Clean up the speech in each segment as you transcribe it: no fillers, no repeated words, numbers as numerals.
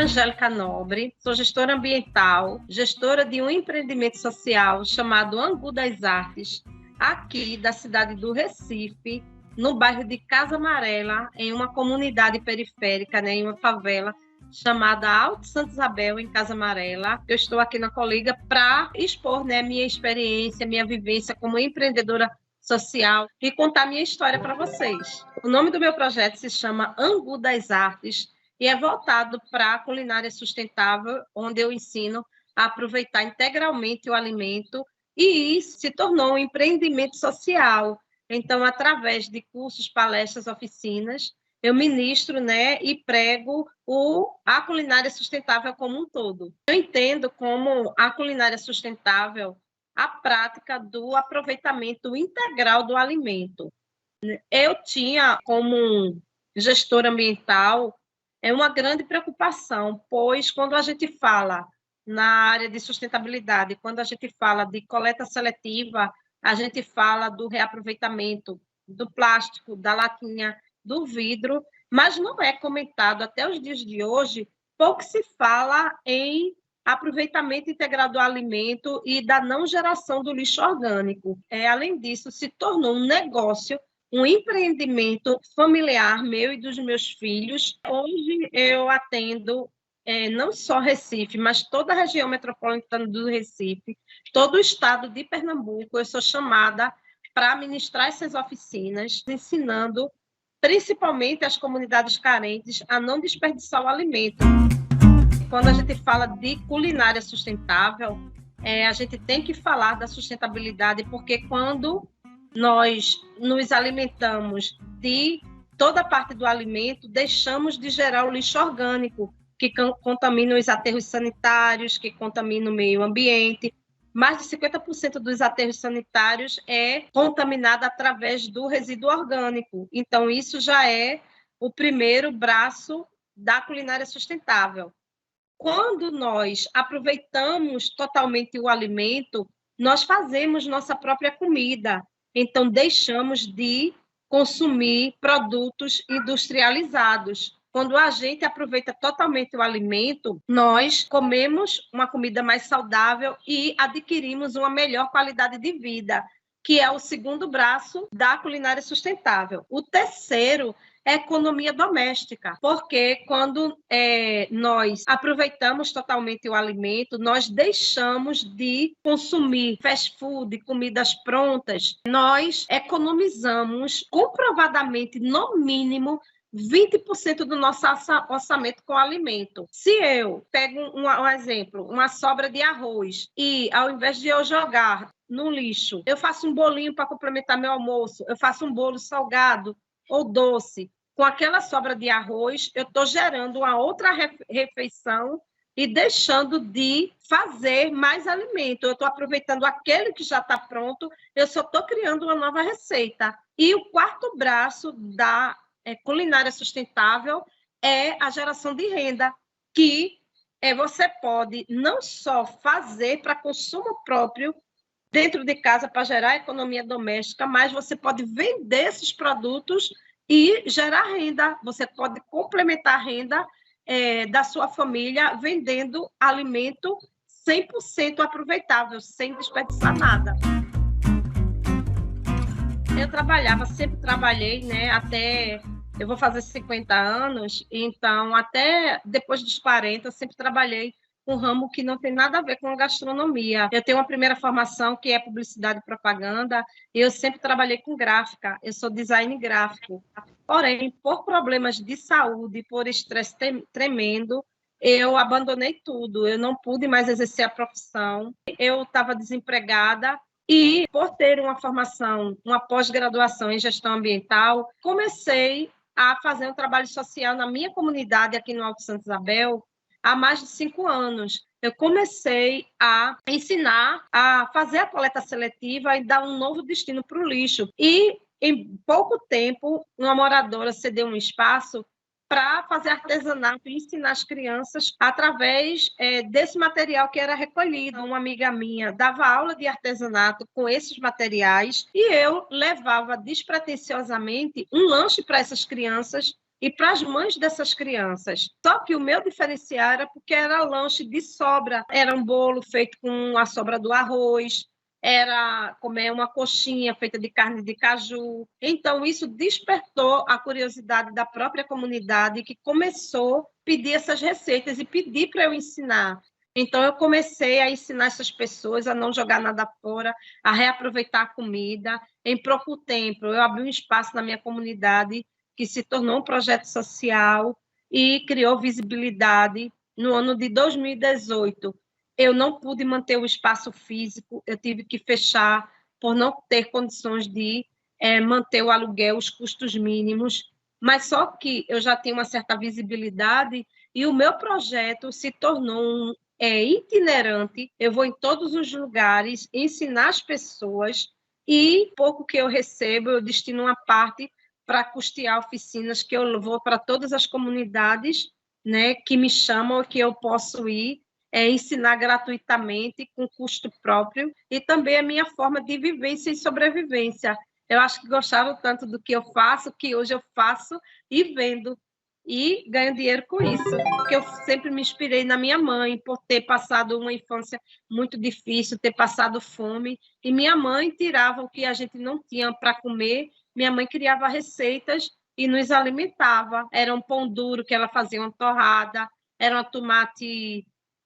Angélica Nobre, sou gestora ambiental, gestora de um empreendimento social chamado Angu das Artes, aqui da cidade do Recife, no bairro de Casa Amarela, em uma comunidade periférica, em uma favela chamada Alto Santa Isabel, em Casa Amarela. Eu estou aqui na Coliga para expor minha experiência, minha vivência como empreendedora social e contar minha história para vocês. O nome do meu projeto se chama Angu das Artes e é voltado para a culinária sustentável, onde eu ensino a aproveitar integralmente o alimento, e isso se tornou um empreendimento social. Então, através de cursos, palestras, oficinas, eu ministro e prego a culinária sustentável como um todo. Eu entendo como a culinária sustentável a prática do aproveitamento integral do alimento. Eu tinha, como gestora ambiental, uma grande preocupação, pois quando a gente fala na área de sustentabilidade, quando a gente fala de coleta seletiva, a gente fala do reaproveitamento do plástico, da latinha, do vidro, mas não é comentado até os dias de hoje, pouco se fala em aproveitamento integral do alimento e da não geração do lixo orgânico. Além disso, se tornou um negócio, um empreendimento familiar meu e dos meus filhos. Hoje eu atendo não só Recife, mas toda a região metropolitana do Recife, todo o estado de Pernambuco. Eu sou chamada para ministrar essas oficinas, ensinando principalmente as comunidades carentes a não desperdiçar o alimento. Quando a gente fala de culinária sustentável, a gente tem que falar da sustentabilidade, porque quando nós nos alimentamos de toda a parte do alimento, deixamos de gerar o lixo orgânico, que contamina os aterros sanitários, que contamina o meio ambiente. Mais de 50% dos aterros sanitários é contaminado através do resíduo orgânico. Então, isso já é o primeiro braço da culinária sustentável. Quando nós aproveitamos totalmente o alimento, nós fazemos nossa própria comida. Então, deixamos de consumir produtos industrializados. Quando a gente aproveita totalmente o alimento, nós comemos uma comida mais saudável e adquirimos uma melhor qualidade de vida, que é o segundo braço da culinária sustentável. O terceiro é economia doméstica, porque quando nós aproveitamos totalmente o alimento, nós deixamos de consumir fast food, comidas prontas, nós economizamos comprovadamente, no mínimo, 20% do nosso orçamento com alimento. Se eu pego um exemplo, uma sobra de arroz, e ao invés de eu jogar no lixo, eu faço um bolinho para complementar meu almoço, eu faço um bolo salgado ou doce, com aquela sobra de arroz, eu estou gerando uma outra refeição e deixando de fazer mais alimento. Eu estou aproveitando aquele que já está pronto, eu só estou criando uma nova receita. E o quarto braço da culinária sustentável é a geração de renda, que você pode não só fazer para consumo próprio dentro de casa para gerar economia doméstica, mas você pode vender esses produtos e gerar renda. Você pode complementar a renda da sua família vendendo alimento 100% aproveitável, sem desperdiçar nada. Eu sempre trabalhei, até eu vou fazer 50 anos, então até depois dos 40 eu sempre trabalhei um ramo que não tem nada a ver com a gastronomia. Eu tenho uma primeira formação que é publicidade e propaganda, e eu sempre trabalhei com gráfica, eu sou design gráfico. Porém, por problemas de saúde, por estresse tremendo, eu abandonei tudo, eu não pude mais exercer a profissão, eu estava desempregada, e por ter uma formação, uma pós-graduação em gestão ambiental, comecei a fazer um trabalho social na minha comunidade aqui no Alto Santa Isabel, há mais de 5 anos. Eu comecei a ensinar a fazer a coleta seletiva e dar um novo destino para o lixo. E, em pouco tempo, uma moradora cedeu um espaço para fazer artesanato e ensinar as crianças através desse material que era recolhido. Uma amiga minha dava aula de artesanato com esses materiais e eu levava despretensiosamente um lanche para essas crianças e para as mães dessas crianças. Só que o meu diferencial era porque era lanche de sobra, era um bolo feito com a sobra do arroz, era comer uma coxinha feita de carne de caju. Então, isso despertou a curiosidade da própria comunidade, que começou a pedir essas receitas e pedir para eu ensinar. Então, eu comecei a ensinar essas pessoas a não jogar nada fora, a reaproveitar a comida. Em pouco tempo, eu abri um espaço na minha comunidade que se tornou um projeto social e criou visibilidade. No ano de 2018, eu não pude manter o espaço físico, eu tive que fechar por não ter condições de manter o aluguel, os custos mínimos, mas só que eu já tenho uma certa visibilidade e o meu projeto se tornou itinerante, eu vou em todos os lugares ensinar as pessoas e pouco que eu recebo, eu destino uma parte para custear oficinas que eu vou para todas as comunidades, né, que me chamam, que eu posso ir, ensinar gratuitamente, com custo próprio, e também a minha forma de vivência e sobrevivência. Eu acho que gostaram tanto do que eu faço, que hoje eu faço e vendo, e ganho dinheiro com isso, porque eu sempre me inspirei na minha mãe, por ter passado uma infância muito difícil, ter passado fome, e minha mãe tirava o que a gente não tinha para comer, minha mãe criava receitas e nos alimentava, era um pão duro que ela fazia uma torrada, era uma tomate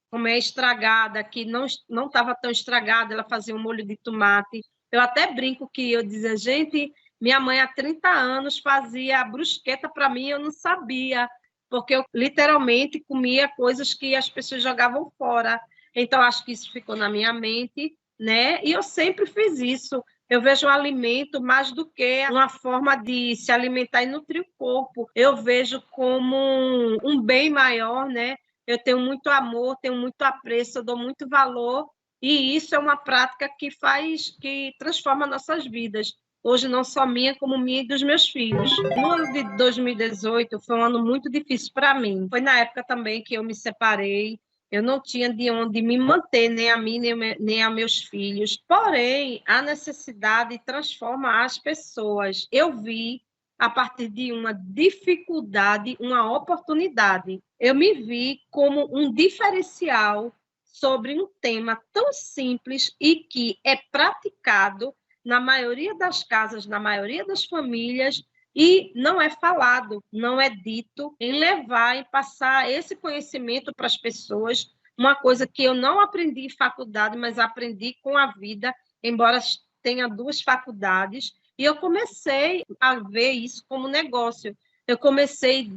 como é estragada, que não estava tão estragada, ela fazia um molho de tomate. Eu até brinco que eu dizia, gente, minha mãe há 30 anos fazia brusqueta para mim, eu não sabia, porque eu literalmente comia coisas que as pessoas jogavam fora. Então, acho que isso ficou na minha mente, né? E eu sempre fiz isso. Eu vejo o alimento mais do que uma forma de se alimentar e nutrir o corpo. Eu vejo como um bem maior, né? Eu tenho muito amor, tenho muito apreço, eu dou muito valor, e isso é uma prática que transforma nossas vidas. Hoje, não só minha, como minha e dos meus filhos. No ano de 2018, foi um ano muito difícil para mim. Foi na época também que eu me separei, eu não tinha de onde me manter, nem a mim, nem a meus filhos. Porém, a necessidade transforma as pessoas. Eu vi, a partir de uma dificuldade, uma oportunidade. Eu me vi como um diferencial sobre um tema tão simples e que é praticado na maioria das casas, na maioria das famílias, e não é falado, não é dito, em levar e passar esse conhecimento para as pessoas, uma coisa que eu não aprendi em faculdade, mas aprendi com a vida, embora tenha duas faculdades, e eu comecei a ver isso como negócio. Eu comecei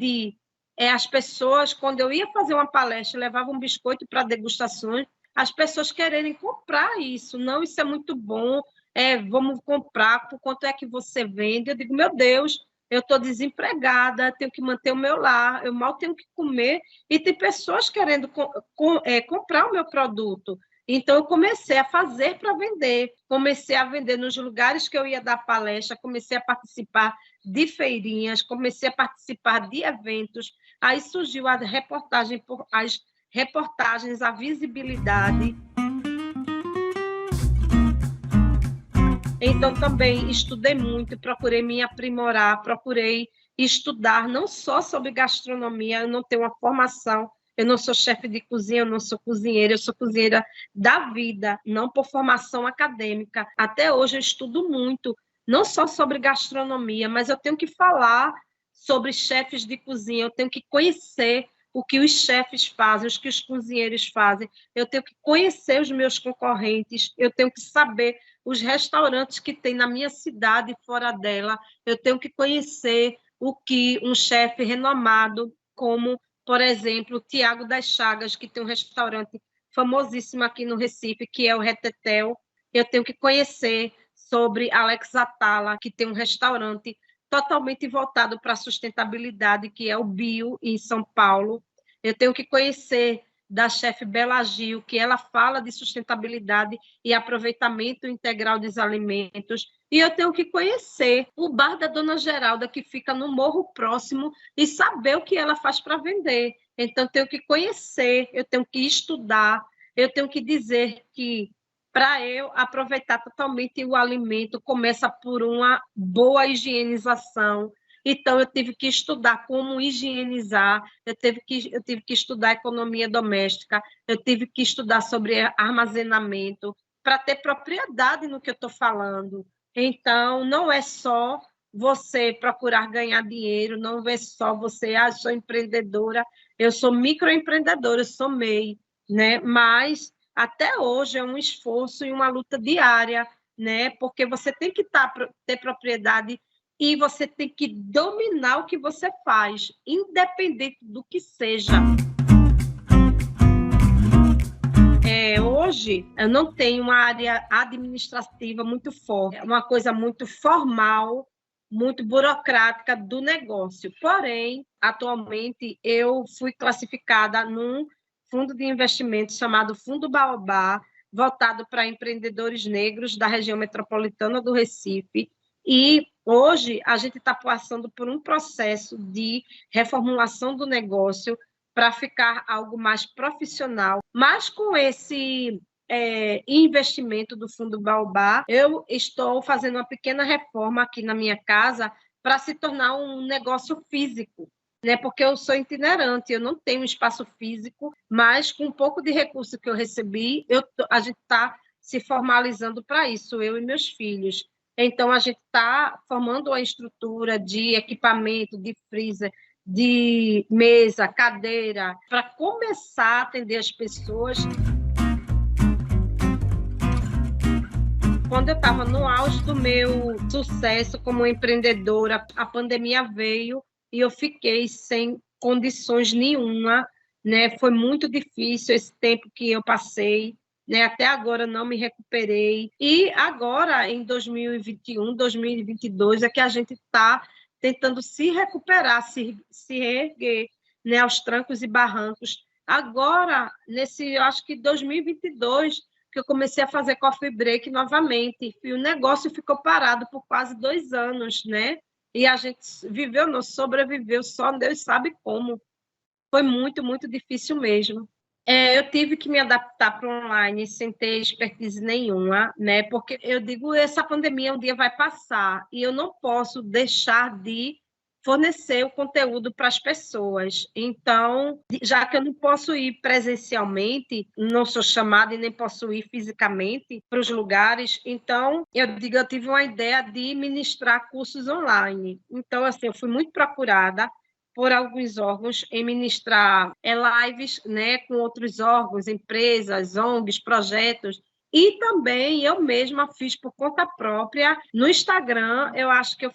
as pessoas, quando eu ia fazer uma palestra, levavam um biscoito para degustações, as pessoas quererem comprar isso. Não, isso é muito bom, vamos comprar, por quanto é que você vende? Eu digo, meu Deus, eu estou desempregada, tenho que manter o meu lar, eu mal tenho que comer, e tem pessoas querendo comprar o meu produto. Então, eu comecei a fazer para vender, comecei a vender nos lugares que eu ia dar palestra, comecei a participar de feirinhas, comecei a participar de eventos, aí surgiu as reportagens, a visibilidade. Então, também estudei muito, procurei me aprimorar, procurei estudar não só sobre gastronomia, eu não tenho uma formação, eu não sou chefe de cozinha, eu não sou cozinheira, eu sou cozinheira da vida, não por formação acadêmica. Até hoje eu estudo muito, não só sobre gastronomia, mas eu tenho que falar sobre chefes de cozinha, eu tenho que conhecer o que os chefes fazem, o que os cozinheiros fazem, eu tenho que conhecer os meus concorrentes, eu tenho que saber os restaurantes que tem na minha cidade e fora dela, eu tenho que conhecer o que um chefe renomado, como, por exemplo, o Tiago das Chagas, que tem um restaurante famosíssimo aqui no Recife, que é o Retetel, eu tenho que conhecer sobre Alex Atala, que tem um restaurante totalmente voltado para a sustentabilidade, que é o Bio, em São Paulo. Eu tenho que conhecer da chefe Bela Gil, que ela fala de sustentabilidade e aproveitamento integral dos alimentos. E eu tenho que conhecer o bar da Dona Geralda, que fica no morro próximo, e saber o que ela faz para vender. Então, eu tenho que conhecer, eu tenho que estudar, eu tenho que dizer que, para eu aproveitar totalmente o alimento, começa por uma boa higienização. Então, eu tive que estudar como higienizar, eu tive que estudar economia doméstica, eu tive que estudar sobre armazenamento, para ter propriedade no que eu estou falando. Então, não é só você procurar ganhar dinheiro, não é só você, sou empreendedora, eu sou microempreendedora, eu sou MEI, né? Mas até hoje é um esforço e uma luta diária, né? Porque você tem que ter propriedade e você tem que dominar o que você faz, independente do que seja. Hoje, eu não tenho uma área administrativa muito forte, é uma coisa muito formal, muito burocrática do negócio. Porém, atualmente, eu fui classificada num fundo de investimento chamado Fundo Baobá, voltado para empreendedores negros da região metropolitana do Recife. E hoje a gente está passando por um processo de reformulação do negócio para ficar algo mais profissional. Mas com esse investimento do Fundo Baobá, eu estou fazendo uma pequena reforma aqui na minha casa para se tornar um negócio físico, né? Porque eu sou itinerante, eu não tenho espaço físico, mas com um pouco de recurso que eu recebi, a gente está se formalizando para isso, eu e meus filhos. Então, a gente está formando uma estrutura de equipamento, de freezer, de mesa, cadeira, para começar a atender as pessoas. Quando eu estava no auge do meu sucesso como empreendedora, a pandemia veio e eu fiquei sem condições nenhuma, né? Foi muito difícil esse tempo que eu passei, né? Até agora não me recuperei. E agora, em 2021, 2022, é que a gente está tentando se recuperar, se reerguer, né? Aos trancos e barrancos. Agora, eu acho que 2022, que eu comecei a fazer coffee break novamente, e o negócio ficou parado por quase 2 anos, né? E a gente viveu, não sobreviveu, só Deus sabe como. Foi muito, muito difícil mesmo. Eu tive que me adaptar para o online sem ter expertise nenhuma, né? Porque eu digo, essa pandemia um dia vai passar e eu não posso deixar de fornecer o conteúdo para as pessoas. Então, já que eu não posso ir presencialmente, não sou chamada e nem posso ir fisicamente para os lugares, então eu tive uma ideia de ministrar cursos online. Então, assim, eu fui muito procurada por alguns órgãos em ministrar lives, né, com outros órgãos, empresas, ONGs, projetos. E também eu mesma fiz por conta própria no Instagram. Eu acho que eu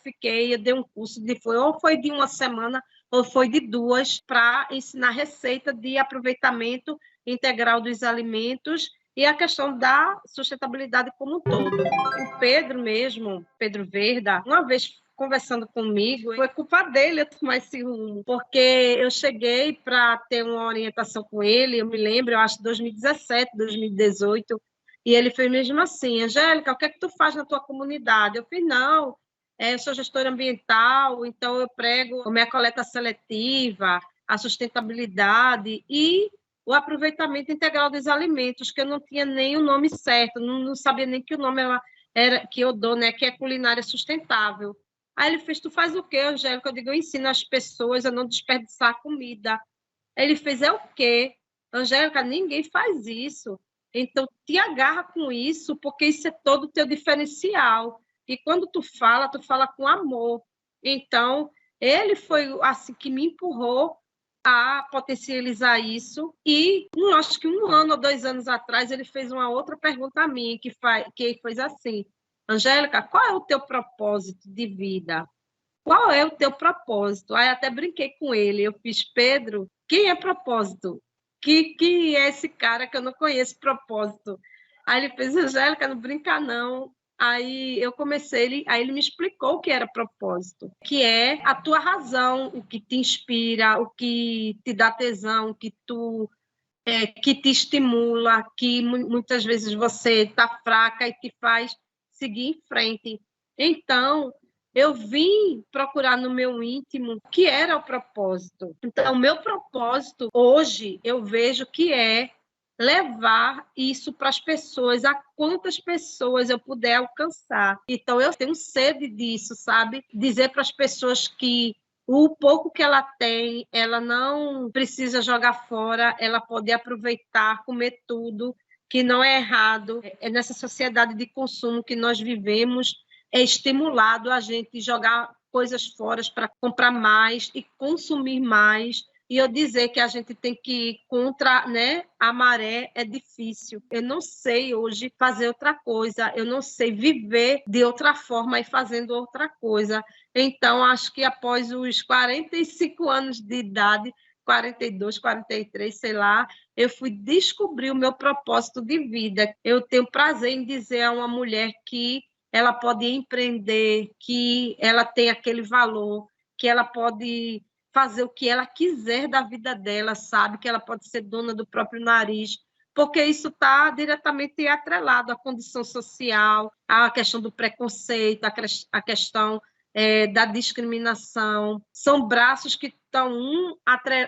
dei um curso ou foi de uma semana ou foi de 2, para ensinar receita de aproveitamento integral dos alimentos e a questão da sustentabilidade como um todo. O Pedro mesmo, Pedro Verda, uma vez conversando comigo, foi culpa dele eu tomar esse rumo, porque eu cheguei para ter uma orientação com ele, eu me lembro, eu acho 2017, 2018, e ele fez mesmo assim: Angélica, o que é que tu faz na tua comunidade? Eu fiz, não, eu sou gestora ambiental, então eu prego a minha coleta seletiva, a sustentabilidade e o aproveitamento integral dos alimentos, que eu não tinha nem o nome certo, não sabia nem que o nome era que eu dou, né, que é culinária sustentável. Aí ele fez: tu faz o quê, Angélica? Eu digo: eu ensino as pessoas a não desperdiçar comida. Aí ele fez: é o quê? Angélica, ninguém faz isso. Então, te agarra com isso, porque isso é todo o teu diferencial. E quando tu fala com amor. Então, ele foi assim que me empurrou a potencializar isso. E acho que 1 ano ou 2 anos atrás, ele fez uma outra pergunta a mim, que fez assim: Angélica, qual é o teu propósito de vida? Qual é o teu propósito? Aí até brinquei com ele. Eu fiz: Pedro, quem é propósito? Que é esse cara que eu não conheço propósito? Aí ele fez: Angélica, não brinca não. Aí eu comecei, aí ele me explicou o que era propósito, que é a tua razão, o que te inspira, o que te dá tesão, que te estimula, que muitas vezes você está fraca e te faz seguir em frente. Então, eu vim procurar no meu íntimo o que era o propósito. Então, o meu propósito, hoje, eu vejo que é levar isso para as pessoas, a quantas pessoas eu puder alcançar. Então, eu tenho sede disso, sabe? Dizer para as pessoas que o pouco que ela tem, ela não precisa jogar fora, ela pode aproveitar, comer tudo, que não é errado. É nessa sociedade de consumo que nós vivemos, é estimulado a gente jogar coisas fora para comprar mais e consumir mais. E eu dizer que a gente tem que ir contra, né, a maré é difícil. Eu não sei hoje fazer outra coisa, eu não sei viver de outra forma e fazendo outra coisa. Então, acho que após os 45 anos de idade, 42, 43, sei lá, eu fui descobrir o meu propósito de vida. Eu tenho prazer em dizer a uma mulher que ela pode empreender, que ela tem aquele valor, que ela pode fazer o que ela quiser da vida dela, sabe? Que ela pode ser dona do próprio nariz, porque isso está diretamente atrelado à condição social, à questão do preconceito, à questão da discriminação. São braços que estão um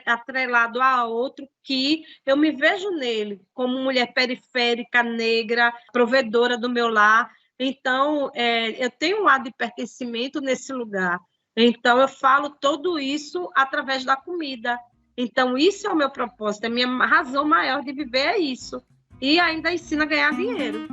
atrelado ao outro, que eu me vejo nele como mulher periférica, negra, provedora do meu lar. Então, eu tenho um lado de pertencimento nesse lugar. Então, eu falo tudo isso através da comida. Então, isso é o meu propósito, a minha razão maior de viver é isso. E ainda ensino a ganhar dinheiro.